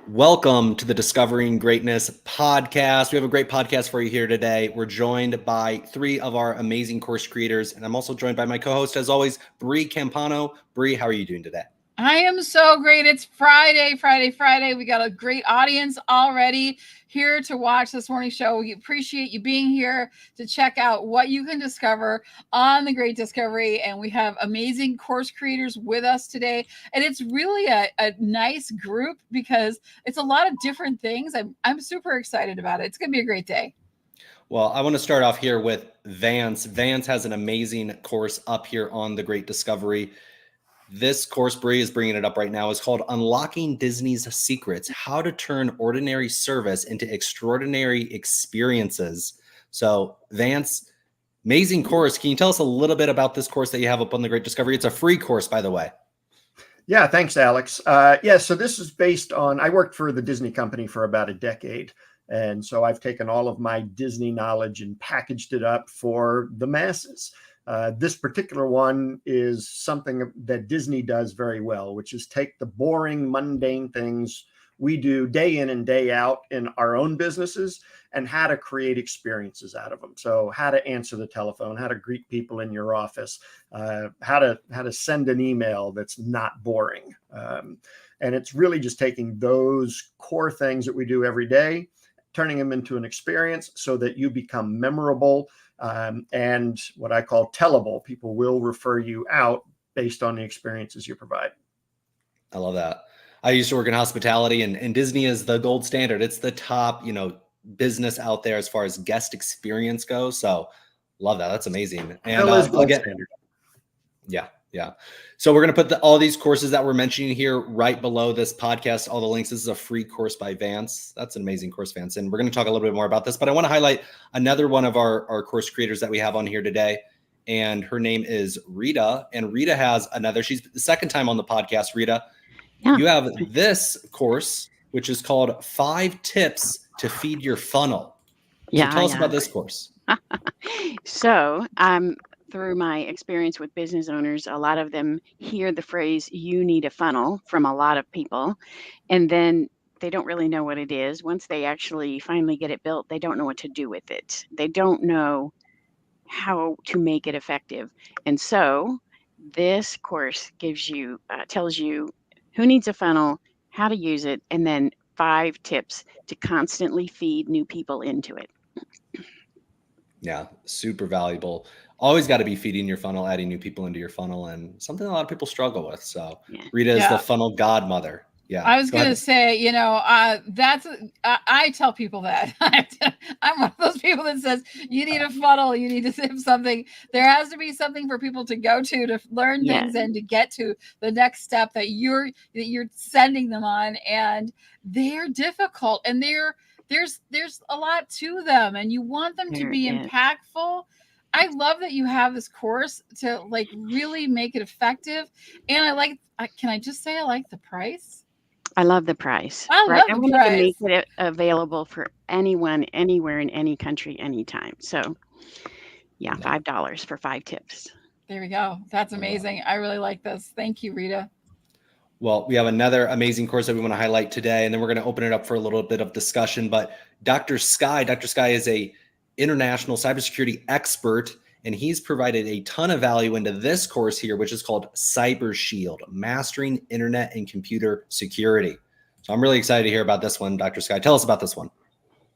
Welcome to the Discovering Greatness podcast. We have a great podcast for you here today. We're joined by three of our amazing course creators, and I'm also joined by my co-host, as always, Bree Campano. Bree, how are you doing today? I am so great. It's Friday. We got a great audience already here to watch this morning show. We appreciate you being here to check out what you can discover on the Great Discovery. And we have amazing course creators with us today. And it's really a nice group because it's a lot of different things. I'm super excited about it. It's going to be a great day. Well, I want to start off here with Vance. Vance has an amazing course up here on the Great Discovery. This course, Bree is bringing it up right now, is called Unlocking Disney's Secrets, How to Turn Ordinary Service into Extraordinary Experiences. So Vance, amazing course. Can you tell us a little bit about this course that you have up on the Great Discovery? It's a free course, by the way. Yeah, thanks, Alex. So this is based on, I worked for the Disney company for about a decade. And so I've taken all of my Disney knowledge and packaged it up for the masses. This particular one is something that Disney does very well, which is take the boring, mundane things we do day in and day out in our own businesses and how to create experiences out of them. So how to answer the telephone, how to greet people in your office, how to send an email that's not boring. And it's really just taking those core things that we do every day, turning them into an experience so that you become memorable and what I call tellable. People will refer you out based on the experiences you provide. I love that. I used to work in hospitality, and Disney is the gold standard. It's the top, business out there as far as guest experience goes. So love that. That's amazing. And Yeah. So we're going to put all these courses that we're mentioning here right below this podcast, all the links. This is a free course by Vance. That's an amazing course, Vance. And we're going to talk a little bit more about this, but I want to highlight another one of our course creators that we have on here today. And her name is Rita. And Rita has she's the second time on the podcast. Rita, You have this course, which is called 5 Tips to Feed Your Funnel. So tell us about this course. So through my experience with business owners, a lot of them hear the phrase, you need a funnel, from a lot of people. And then they don't really know what it is. Once they actually finally get it built, they don't know what to do with it. They don't know how to make it effective. And so this course tells you who needs a funnel, how to use it, and then 5 tips to constantly feed new people into it. Yeah, super valuable. Always got to be feeding your funnel, adding new people into your funnel, and something a lot of people struggle with. So Rita is the funnel godmother. Yeah. I was going to say, I tell people that I'm one of those people that says you need a funnel, you need to have something. There has to be something for people to go to learn things and to get to the next step that you're sending them on. And they're difficult, and there's a lot to them, and you want them to be impactful. I love that you have this course to really make it effective. And can I just say I like the price? I love the price. I love the price. To make it available for anyone, anywhere, in any country, anytime. So $5 for 5 tips. There we go. That's amazing. I really like this. Thank you, Rita. Well, we have another amazing course that we want to highlight today, and then we're going to open it up for a little bit of discussion. But Dr. Sky is a international cybersecurity expert, and he's provided a ton of value into this course here, which is called Cyber Shield, Mastering Internet and Computer Security. So I'm really excited to hear about this one. Dr. Sky, tell us about this one.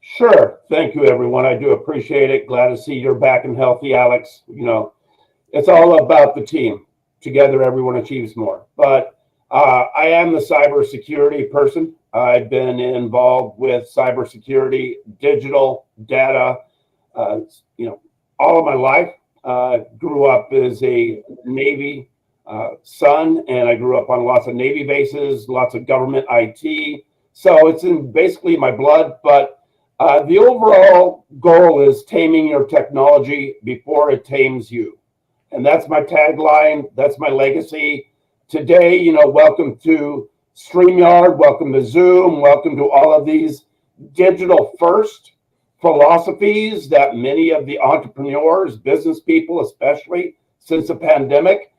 Sure. Thank you, everyone. I do appreciate it. Glad to see you're back and healthy, Alex. It's all about the team. Together, everyone achieves more. But I am the cybersecurity person. I've been involved with cybersecurity, digital, data, all of my life. Grew up as a Navy son, and I grew up on lots of Navy bases, lots of government IT. So it's in basically my blood, but the overall goal is taming your technology before it tames you. And that's my tagline. That's my legacy. Today, welcome to StreamYard, welcome to Zoom, welcome to all of these digital first philosophies that many of the entrepreneurs, business people, especially since the pandemic,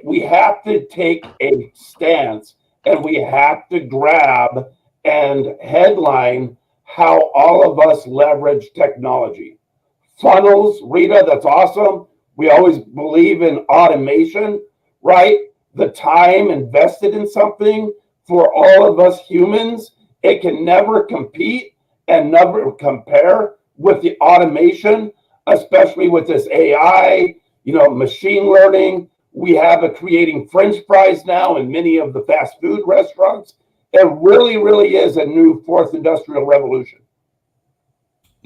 we have to take a stance and we have to grab and headline how all of us leverage technology. Funnels, Rita, that's awesome. We always believe in automation, right? The time invested in something for all of us humans, it can never compete and never compare with the automation, especially with this AI, machine learning. We have it creating French fries now in many of the fast food restaurants. It really, really is a new fourth industrial revolution.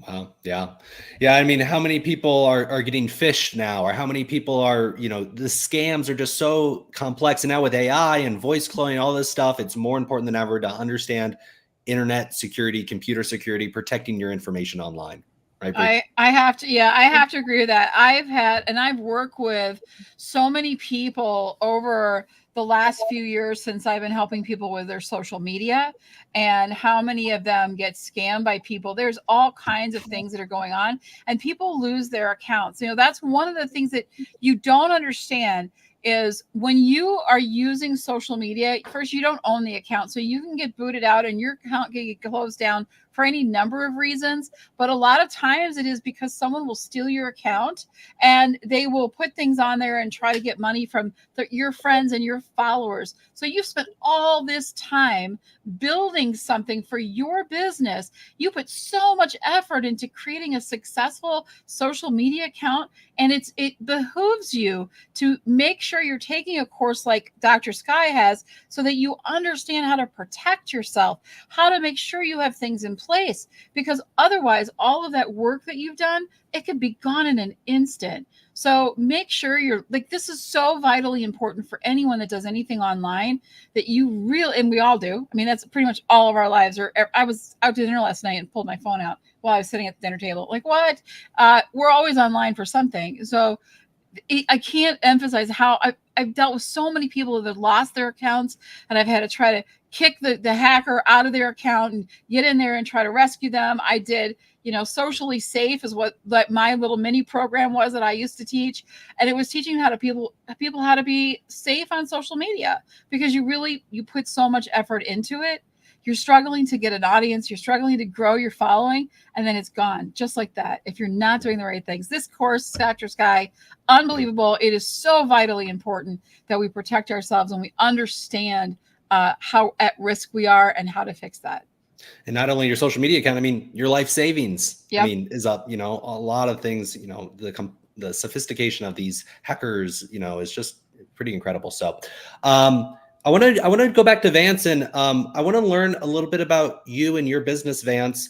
Wow. Yeah. Yeah. I mean, how many people are getting phished now, or how many people are, the scams are just so complex. And now with AI and voice cloning, all this stuff, it's more important than ever to understand internet security, computer security, protecting your information online. Right. I have to agree with that. I've worked with so many people over the last few years since I've been helping people with their social media, and how many of them get scammed by people. There's all kinds of things that are going on, and people lose their accounts. That's one of the things that you don't understand is when you are using social media, first, you don't own the account. So you can get booted out and your account can get closed down for any number of reasons. But a lot of times it is because someone will steal your account and they will put things on there and try to get money from your friends and your followers. So you've spent all this time building something for your business. You put so much effort into creating a successful social media account, and it behooves you to make sure you're taking a course like Dr. Sky has, so that you understand how to protect yourself, how to make sure you have things in place, because otherwise all of that work that you've done, it could be gone in an instant. So make sure this is so vitally important for anyone that does anything online, that you and we all do. I mean, that's pretty much all of our lives. I was out to dinner last night and pulled my phone out while I was sitting at the dinner table. Like, what? We're always online for something. So I can't emphasize how I've dealt with so many people that have lost their accounts, and I've had to try to kick the hacker out of their account and get in there and try to rescue them. I did, Socially Safe is what my little mini program was that I used to teach. And it was teaching people how to be safe on social media, because you put so much effort into it. You're struggling to get an audience, you're struggling to grow your following, and then it's gone just like that if you're not doing the right things. This course, Dr. Sky, unbelievable. It is so vitally important that we protect ourselves and we understand how at risk we are and how to fix that. And not only your social media account, I mean, your life savings, Yep. I mean, is up, a lot of things, the sophistication of these hackers, is just pretty incredible. So, I want to go back to Vance, and I want to learn a little bit about you and your business, Vance.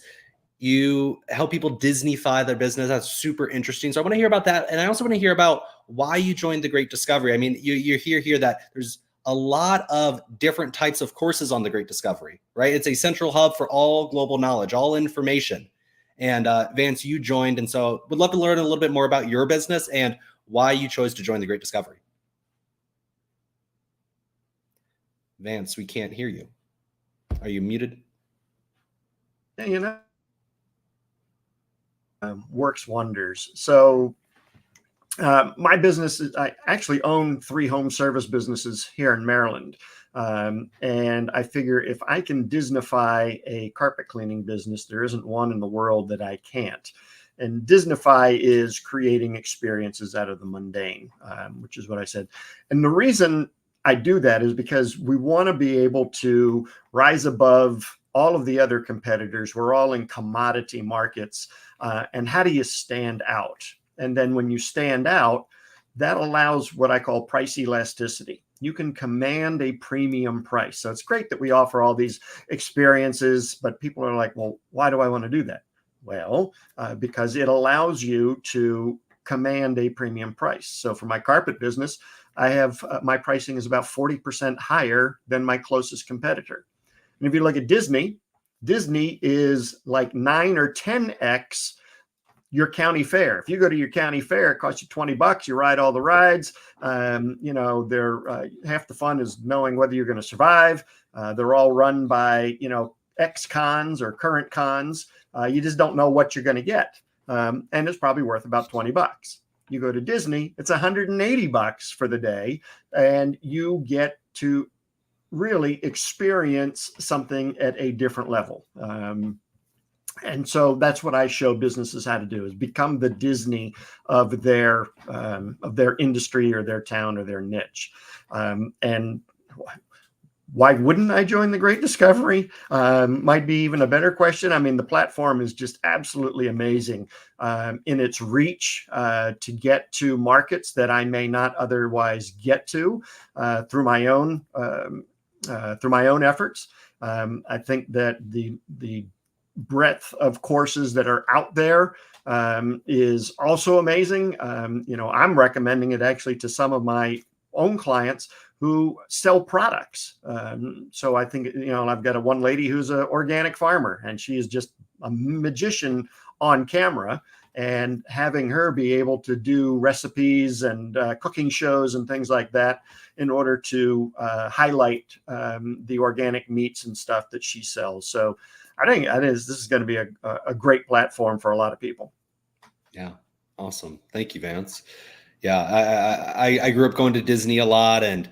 You help people Disneyfy their business. That's super interesting. So I want to hear about that. And I also want to hear about why you joined the Great Discovery. I mean, you hear here that there's a lot of different types of courses on the Great Discovery, right? It's a central hub for all global knowledge, all information. And Vance, you joined. And so would love to learn a little bit more about your business and why you chose to join the Great Discovery. Vance, we can't hear you. Are you muted? Yeah, works wonders. So my business I actually own 3 home service businesses here in Maryland. And I figure if I can Disneyfy a carpet cleaning business, there isn't one in the world that I can't. And Disneyfy is creating experiences out of the mundane, which is what I said. And the reason I do that is because we want to be able to rise above all of the other competitors. We're all in commodity markets. And how do you stand out? And then when you stand out, that allows what I call price elasticity. You can command a premium price. So it's great that we offer all these experiences, but people are like, well, why do I want to do that? Well, because it allows you to command a premium price. So for my carpet business, I have my pricing is about 40% higher than my closest competitor. And if you look at Disney is like 9 or 10x your county fair. If you go to your county fair, it costs you $20. You ride all the rides. They're half the fun is knowing whether you're going to survive. They're all run by ex-cons or current cons. You just don't know what you're going to get, and it's probably worth about $20. You go to Disney, it's $180 for the day, and you get to really experience something at a different level. And so that's what I show businesses how to do, is become the Disney of their industry or their town or their niche. And why wouldn't I join the Great Discovery? Might be even a better question. I mean, the platform is just absolutely amazing in its reach to get to markets that I may not otherwise get to through my own efforts. I think that the breadth of courses that are out there is also amazing. I'm recommending it actually to some of my own clients who sell products. So I think, I've got one lady who's an organic farmer, and she is just a magician on camera, and having her be able to do recipes and cooking shows and things like that in order to highlight the organic meats and stuff that she sells. So I think this is going to be a great platform for a lot of people. Yeah. Awesome. Thank you, Vance. Yeah. I grew up going to Disney a lot, and,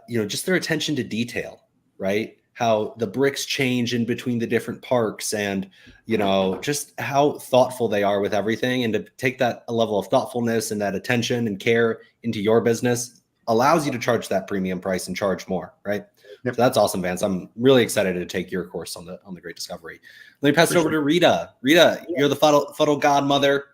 just their attention to detail, right? How the bricks change in between the different parks, and, just how thoughtful they are with everything. And to take that level of thoughtfulness and that attention and care into your business allows you to charge that premium price and charge more, right? Yep. So that's awesome, Vance. I'm really excited to take your course on the Great Discovery. Let me pass it over to Rita. Rita, you're the fuddle godmother.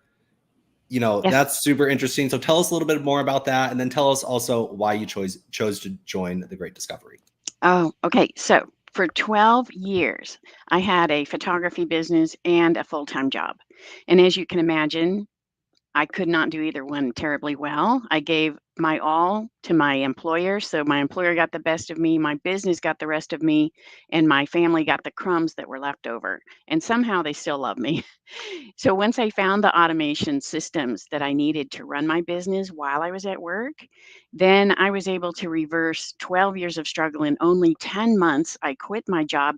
Yes. That's super interesting. So tell us a little bit more about that, and then tell us also why you chose to join the Great Discovery. Oh, okay. So for 12 years, I had a photography business and a full-time job. And as you can imagine, I could not do either one terribly well. I gave my all to my employer. So my employer got the best of me, my business got the rest of me, and my family got the crumbs that were left over. And somehow they still love me. So once I found the automation systems that I needed to run my business while I was at work, then I was able to reverse 12 years of struggle in only 10 months. I quit my job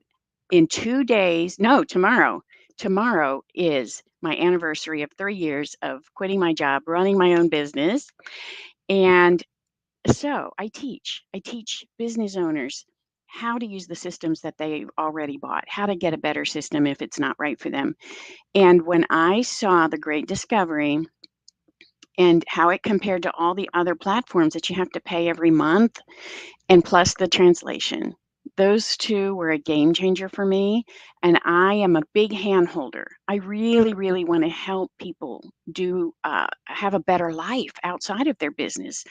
in 2 days. No, tomorrow. Tomorrow is my anniversary of 3 years of quitting my job, running my own business. And so I teach business owners how to use the systems that they already bought, how to get a better system if it's not right for them. And when I saw the Great Discovery and how it compared to all the other platforms that you have to pay every month, and plus the translation, those two were a game changer for me. And I am a big hand holder. I really, really want to help people have a better life outside of their business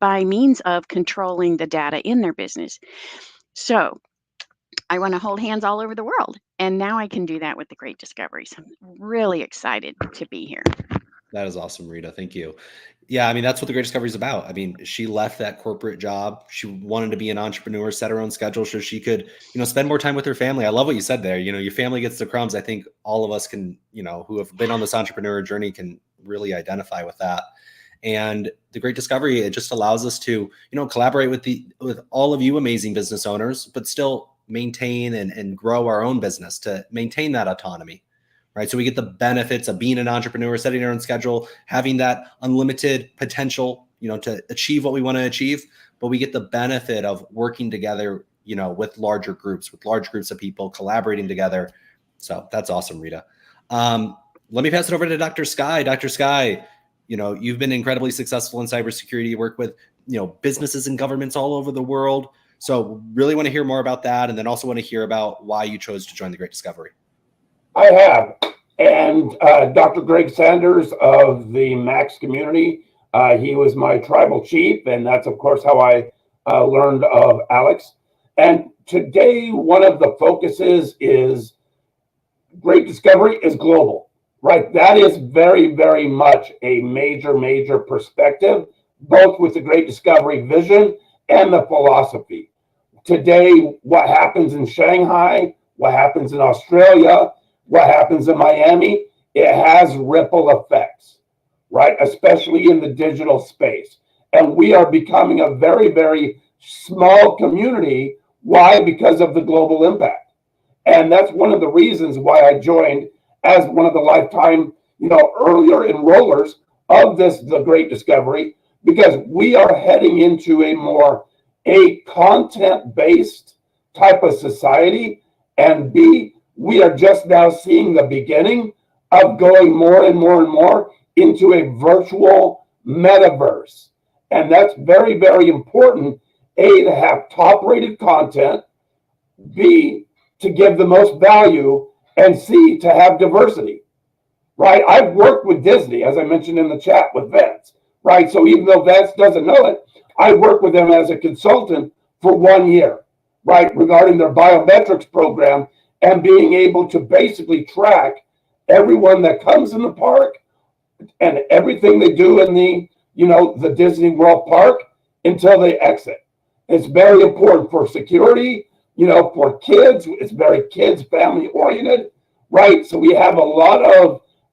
by means of controlling the data in their business. So I want to hold hands all over the world. And now I can do that with the Great Discovery. So I'm really excited to be here. That is awesome, Rita. Thank you. Yeah, I mean, that's what the Great Discovery is about. I mean, she left that corporate job. She wanted to be an entrepreneur, set her own schedule so she could, spend more time with her family. I love what you said there. Your family gets the crumbs. I think all of us can, who have been on this entrepreneur journey can really identify with that. And the Great Discovery, it just allows us to, collaborate with all of you amazing business owners, but still maintain and grow our own business to maintain that autonomy. Right. So we get the benefits of being an entrepreneur, setting our own schedule, having that unlimited potential, to achieve what we want to achieve. But we get the benefit of working together, with large groups of people collaborating together. So that's awesome, Rita. Let me pass it over to Dr. Sky. Dr. Sky, you've been incredibly successful in cybersecurity. You work with, businesses and governments all over the world. So really want to hear more about that. And then also want to hear about why you chose to join the Great Discovery. I have. And Dr. Greg Sanders of the Max community, he was my tribal chief. And that's, of course, how I learned of Alex. And today, one of the focuses is Great Discovery is global, right? That is very, very much a major perspective, both with the Great Discovery vision and the philosophy. Today, what happens in Shanghai, what happens in Australia, what happens in Miami, it has ripple effects, right? Especially in the digital space. And we are becoming a very, very small community. Why? Because of the global impact. And that's one of the reasons why I joined as one of the lifetime, earlier enrollers of the Great Discovery, because we are heading into a more a content-based type of society, and B, we are just now seeing the beginning of going more and more and more into a virtual metaverse. And that's very, very important, A, to have top-rated content, B, to give the most value, and C, to have diversity, right? I've worked with Disney, as I mentioned in the chat with Vance, right? So even though Vance doesn't know it, I worked with them as a consultant for 1 year, right? Regarding their biometrics program and being able to basically track everyone that comes in the park and everything they do in the, the Disney World park until they exit. It's very important for security, for kids. It's very kids, family oriented, right? So we have a lot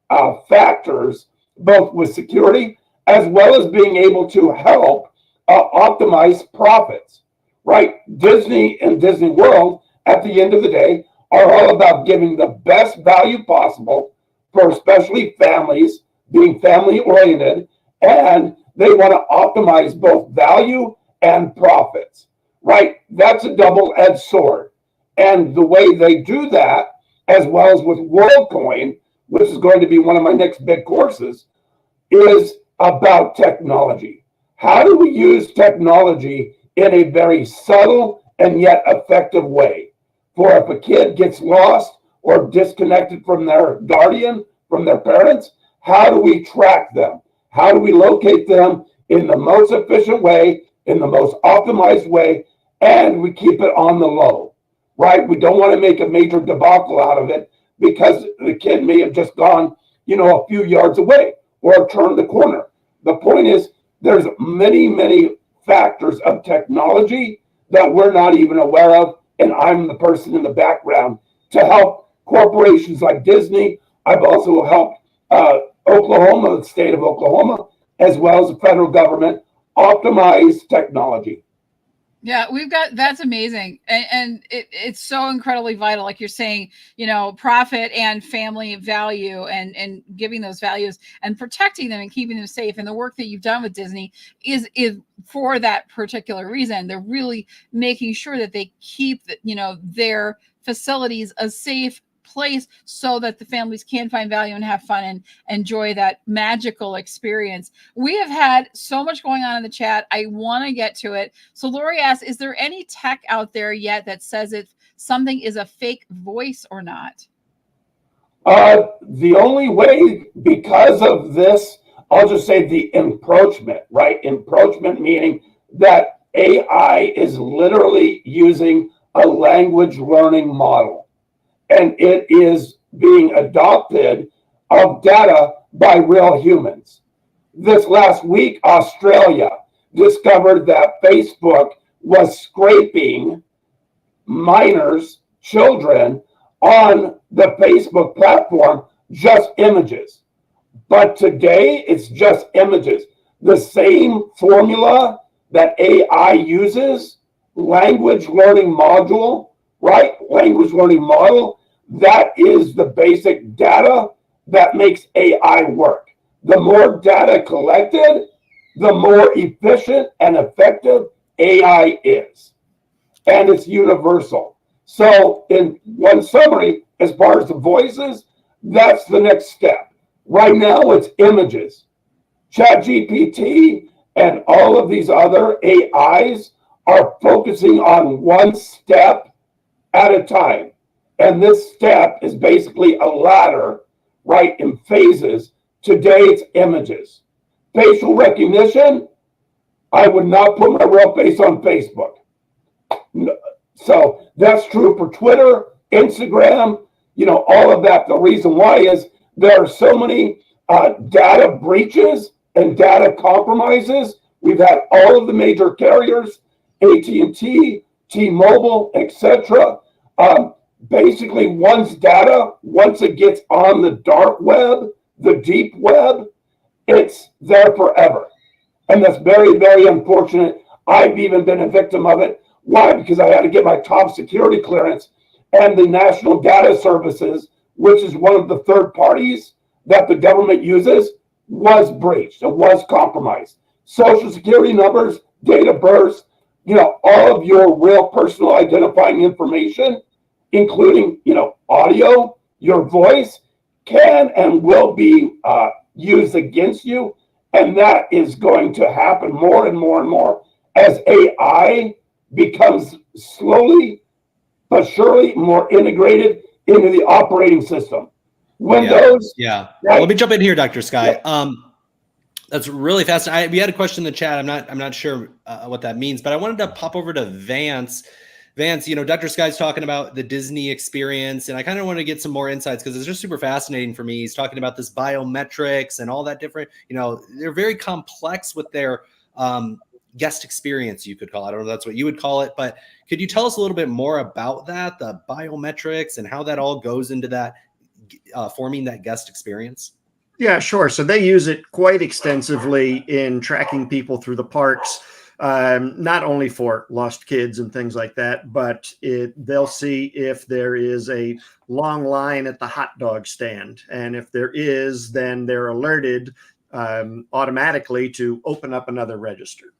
of factors, both with security as well as being able to help optimize profits, right? Disney and Disney World, at the end of the day, are all about giving the best value possible for especially families, being family oriented, and they want to optimize both value and profits, right? That's a double-edged sword. And the way they do that, as well as with WorldCoin, which is going to be one of my next big courses, is about technology. How do we use technology in a very subtle and yet effective way? For if a kid gets lost or disconnected from their guardian, from their parents, how do we track them? How do we locate them in the most efficient way, in the most optimized way, and we keep it on the low, right? We don't want to make a major debacle out of it because the kid may have just gone, a few yards away or turned the corner. The point is, there's many, many factors of technology that we're not even aware of, and I'm the person in the background to help corporations like Disney. I've also helped Oklahoma, the state of Oklahoma, as well as the federal government, optimize technology. Yeah, that's amazing. And it's so incredibly vital. Like you're saying, profit and family value and giving those values and protecting them and keeping them safe. And the work that you've done with Disney is for that particular reason. They're really making sure that they keep, their facilities a safe place so that the families can find value and have fun and enjoy that magical experience. We have had so much going on in the chat. I want to get to it. So Lori asks, is there any tech out there yet that says if something is a fake voice or not? The only way, because of this, I'll just say the encroachment, right? Encroachment meaning that AI is literally using a language learning model. And it is being adopted of data by real humans. This last week, Australia discovered that Facebook was scraping minors, children, on the Facebook platform, just images. But today, it's just images. The same formula that AI uses, language learning module, right? Language learning model, that is the basic data that makes AI work. The more data collected, the more efficient and effective AI is. And it's universal. So in one summary, as far as the voices, that's the next step. Right now, it's images. ChatGPT and all of these other AIs are focusing on one step at a time. And this step is basically a ladder, right, in phases. Today, it's images. Facial recognition, I would not put my real face on Facebook. So that's true for Twitter, Instagram, all of that. The reason why is there are so many data breaches and data compromises. We've had all of the major carriers, AT&T, T-Mobile, etc. Basically, one's data, once it gets on the dark web, the deep web, it's there forever. And that's very, very unfortunate. I've even been a victim of it. Why? Because I had to get my top security clearance, and the National Data Services, which is one of the third parties that the government uses, was breached. It was compromised. Social security numbers, date of birth, all of your real personal identifying information, including, audio, your voice, can and will be used against you. And that is going to happen more and more and more as AI becomes slowly but surely more integrated into the operating system. Windows. Yeah. Right? Let me jump in here, Dr. Sky. That's really fascinating. We had a question in the chat. I'm not sure what that means, but I wanted to pop over to Vance. Vance, Dr. Sky's talking about the Disney experience, and I kind of want to get some more insights because it's just super fascinating for me. He's talking about this biometrics and all that different, they're very complex with their guest experience, you could call it. I don't know if that's what you would call it, but could you tell us a little bit more about that, the biometrics and how that all goes into that, forming that guest experience? Yeah, sure. So they use it quite extensively in tracking people through the parks, not only for lost kids and things like that, but they'll see if there is a long line at the hot dog stand. And if there is, then they're alerted automatically to open up another register.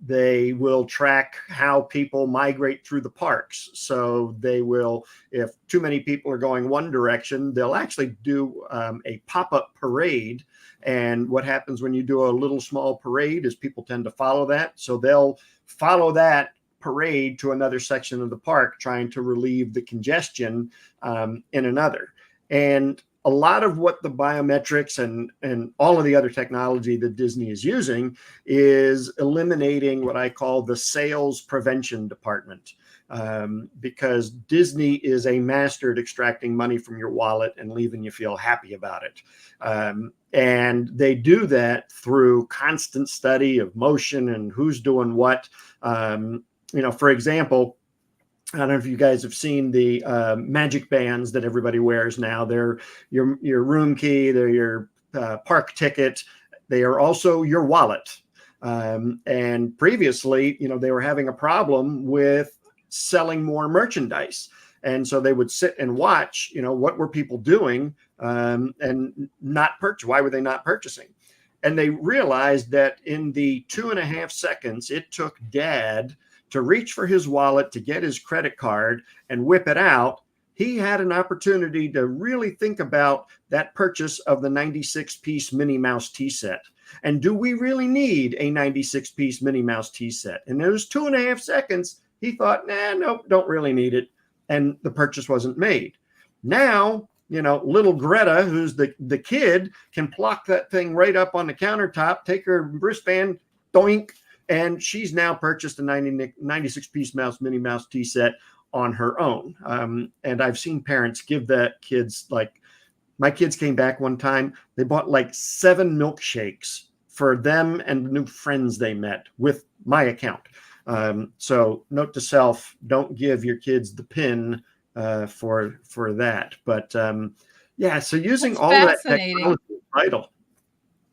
They will track how people migrate through the parks. So they will, if too many people are going one direction, they'll actually do a pop-up parade. And what happens when you do a little small parade is people tend to follow that. So they'll follow that parade to another section of the park, trying to relieve the congestion in another. And a lot of what the biometrics and all of the other technology that Disney is using is eliminating what I call the sales prevention department, because Disney is a master at extracting money from your wallet and leaving you feel happy about it. And they do that through constant study of motion and who's doing what. For example, I don't know if you guys have seen the magic bands that everybody wears now. They're your room key, they're your park ticket. They are also your wallet. And previously, they were having a problem with selling more merchandise. And so they would sit and watch, what were people doing and not purchase. Why were they not purchasing? And they realized that in the 2.5 seconds it took Dad to reach for his wallet to get his credit card and whip it out, he had an opportunity to really think about that purchase of the 96-piece Minnie Mouse tea set. And do we really need a 96-piece Minnie Mouse tea set? And in those 2.5 seconds, he thought, nope, don't really need it. And the purchase wasn't made. Now, little Greta, who's the kid, can pluck that thing right up on the countertop, take her wristband, doink, and she's now purchased a 96-piece Minnie Mouse tea set on her own. And I've seen parents give that kids, my kids came back one time, they bought 7 milkshakes for them and new friends they met with my account. So note to self, don't give your kids the PIN for that. But so using all that technology is vital.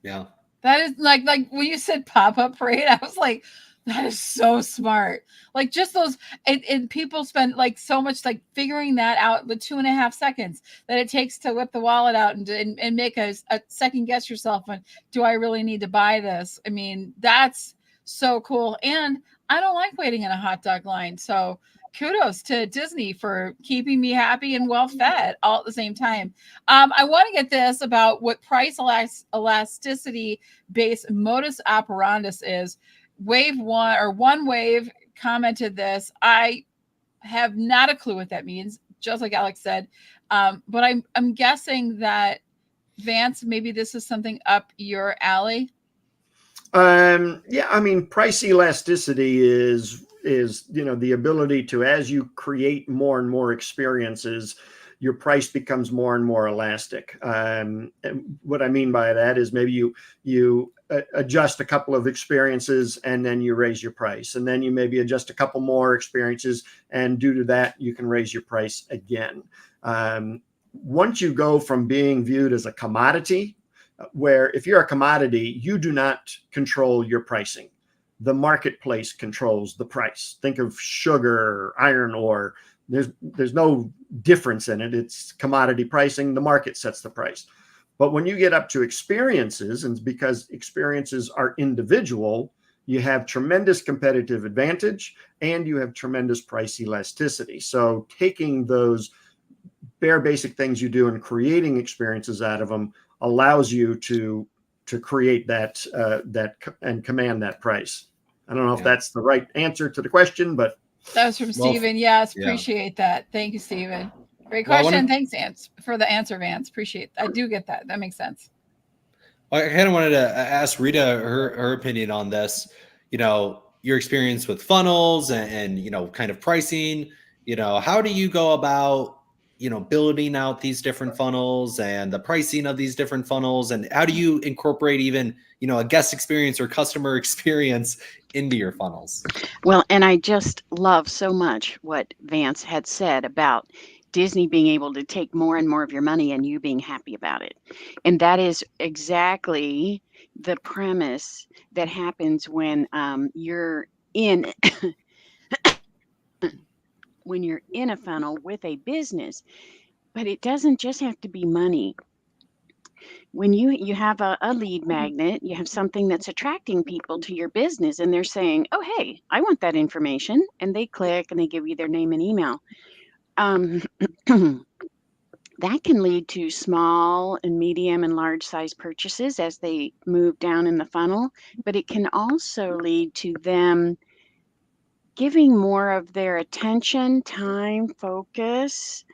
Yeah. That is like when you said pop-up parade, I was like, that is so smart. Just those, and people spend so much figuring that out with 2.5 seconds that it takes to whip the wallet out and make a second guess yourself on, do I really need to buy this? I mean, that's so cool. And I don't like waiting in a hot dog line. So kudos to Disney for keeping me happy and well fed all at the same time. I want to get this about what price elasticity based modus operandus is. Wave one or One Wave commented this. I have not a clue what that means, just like Alex said. But I'm guessing that Vance, maybe this is something up your alley. Price elasticity is the ability to, as you create more and more experiences, your price becomes more and more elastic. And what I mean by that is maybe you adjust a couple of experiences and then you raise your price, and then you maybe adjust a couple more experiences, and due to that you can raise your price again. Once you go from being viewed as a commodity, where if you're a commodity, you do not control your pricing. The marketplace controls the price. Think of sugar, iron ore. There's no difference in it. It's commodity pricing. The market sets the price. But when you get up to experiences, and because experiences are individual, you have tremendous competitive advantage and you have tremendous price elasticity. So taking those bare basic things you do and creating experiences out of them allows you to create that and command that price. I don't know if that's the right answer to the question, but that was from Stephen. Yes, appreciate that. Thank you, Stephen. Great question. Thanks, Vance, for the answer, Vance. Appreciate. I do get that. That makes sense. I kind of wanted to ask Rita her opinion on this. Your experience with funnels and kind of pricing. How do you go about building out these different funnels and the pricing of these different funnels, and how do you incorporate even a guest experience or customer experience into your funnels? Well, and I just love so much what Vance had said about Disney being able to take more and more of your money and you being happy about it. And that is exactly the premise that happens when you're in when you're in a funnel with a business. But it doesn't just have to be money. When you have a lead magnet, you have something that's attracting people to your business and they're saying, oh, hey, I want that information. And they click and they give you their name and email. That can lead to small and medium and large size purchases as they move down in the funnel, but it can also lead to them giving more of their attention, time, focus,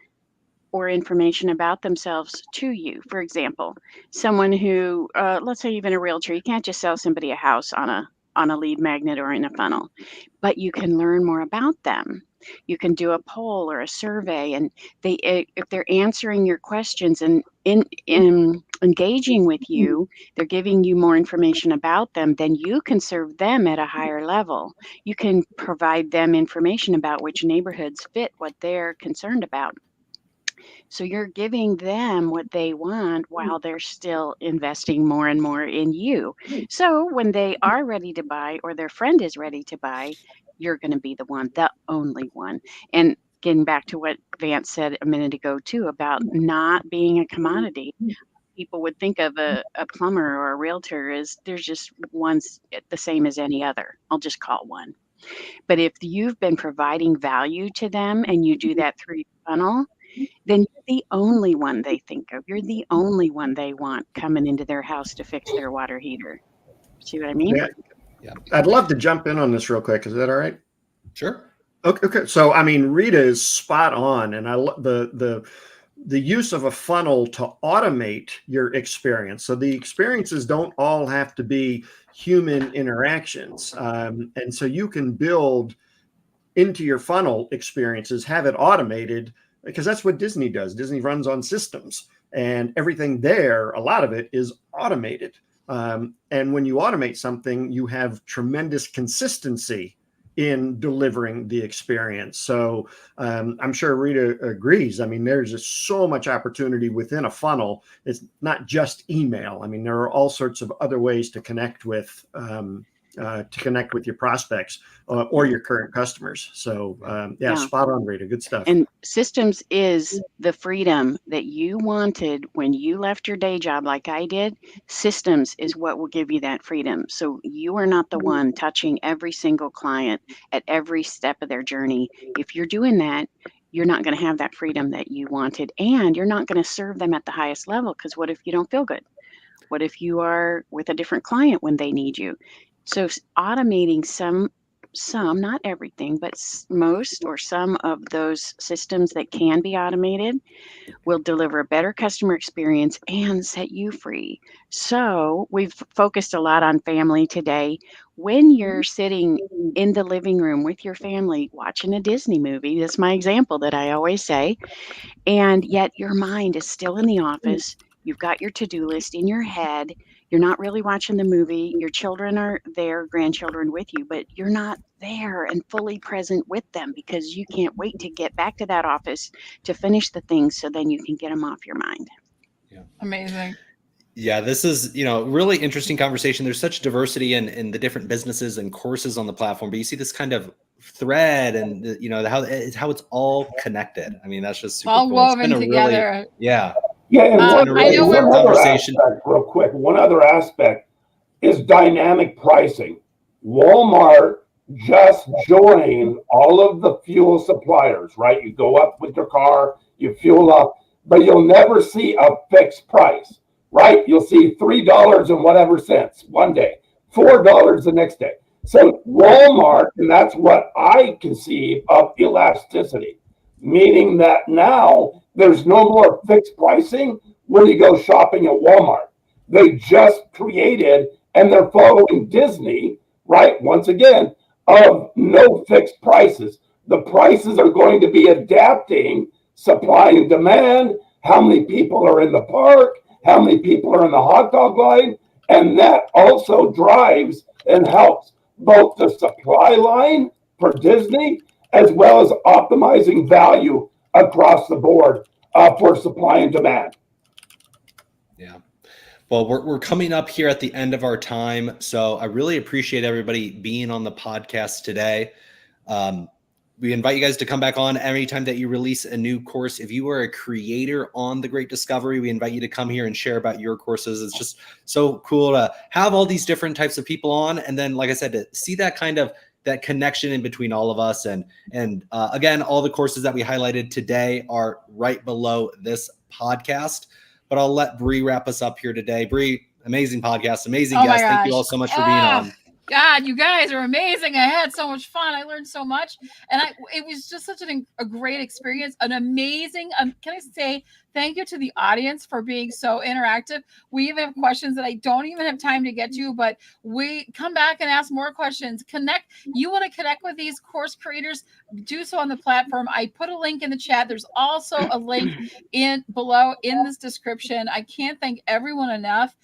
or information about themselves to you. For example, someone who, let's say even a realtor, you can't just sell somebody a house on a lead magnet or in a funnel, but you can learn more about them. You can do a poll or a survey, and if they're answering your questions and in engaging with you, they're giving you more information about them, then you can serve them at a higher level. You can provide them information about which neighborhoods fit what they're concerned about. So you're giving them what they want while they're still investing more and more in you. So when they are ready to buy or their friend is ready to buy, you're going to be the one, the only one. And getting back to what Vance said a minute ago too, about not being a commodity. People would think of a plumber or a realtor as there's just one's the same as any other. I'll just call one. But if you've been providing value to them and you do that through your funnel, then you're the only one they think of. You're the only one they want coming into their house to fix their water heater. See what I mean? Yeah. I'd love to jump in on this real quick. Is that all right? Sure. Okay. So, I mean, Rita is spot on. And I love the use of a funnel to automate your experience. So the experiences don't all have to be human interactions. And so you can build into your funnel experiences, have it automated, because that's what Disney does. Disney runs on systems, and everything there, a lot of it is automated. And when you automate something, you have tremendous consistency in delivering the experience. So I'm sure Rita agrees. I mean, there's just so much opportunity within a funnel. It's not just email. I mean, there are all sorts of other ways to connect with your prospects or your current customers. So yeah, spot on, Rita. Good stuff. And systems is the freedom that you wanted when you left your day job like I did. Systems is what will give you that freedom. So you are not the one touching every single client at every step of their journey. If you're doing that, you're not going to have that freedom that you wanted, and you're not going to serve them at the highest level, because what if you don't feel good? What if you are with a different client when they need you? So automating some, not everything, but most or some of those systems that can be automated will deliver a better customer experience and set you free. So we've focused a lot on family today. When you're sitting in the living room with your family watching a Disney movie, that's my example that I always say, and yet your mind is still in the office, you've got your to-do list in your head, you're not really watching the movie, your children are there, grandchildren with you, but you're not there and fully present with them because you can't wait to get back to that office to finish the things so then you can get them off your mind. Yeah. Amazing. Yeah, this is, really interesting conversation. There's such diversity in the different businesses and courses on the platform, but you see this kind of thread and, how it's all connected. I mean, that's just super all cool. woven together. Yeah. Yeah, and I know one other aspect, real quick. One other aspect is dynamic pricing. Walmart just joined all of the fuel suppliers, right? You go up with your car, you fuel up, but you'll never see a fixed price, right? You'll see $3 and whatever cents one day, $4 the next day. So Walmart, and that's what I conceive of elasticity, meaning that now there's no more fixed pricing when you go shopping at Walmart. They just created, and they're following Disney, right? Once again, of no fixed prices. The prices are going to be adapting supply and demand, how many people are in the park, how many people are in the hot dog line, and that also drives and helps both the supply line for Disney as well as optimizing value across the board for supply and demand. Yeah. Well, we're coming up here at the end of our time. So I really appreciate everybody being on the podcast today. We invite you guys to come back on anytime that you release a new course. If you are a creator on The Great Discovery, we invite you to come here and share about your courses. It's just so cool to have all these different types of people on. And then, like I said, to see that kind of that connection in between all of us. And again, all the courses that we highlighted today are right below this podcast. But I'll let Bree wrap us up here today. Bree, amazing podcast, amazing guest. Thank you all so much for being on. God, you guys are amazing. I had so much fun. I learned so much. And it was just such a great experience, an amazing, can I say thank you to the audience for being so interactive. We even have questions that I don't even have time to get to, but we come back and ask more questions. Connect. You want to connect with these course creators, do so on the platform. I put a link in the chat. There's also a link below in this description. I can't thank everyone enough.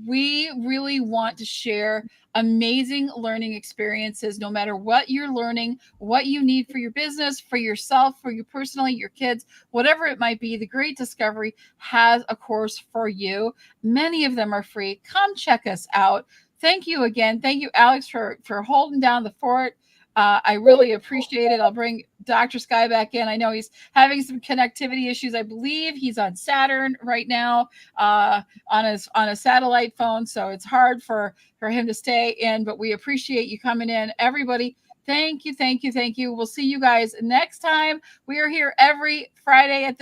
We really want to share amazing learning experiences, no matter what you're learning, what you need for your business, for yourself, for you personally, your kids, whatever it might be. The Great Discovery has a course for you. Many of them are free. Come check us out. Thank you again. Thank you, Alex, for holding down the fort. I really appreciate it. I'll bring Dr. Sky back in. I know he's having some connectivity issues. I believe he's on Saturn right now on a satellite phone, so it's hard for him to stay in, but we appreciate you coming in. Everybody, thank you. We'll see you guys next time. We are here every Friday at this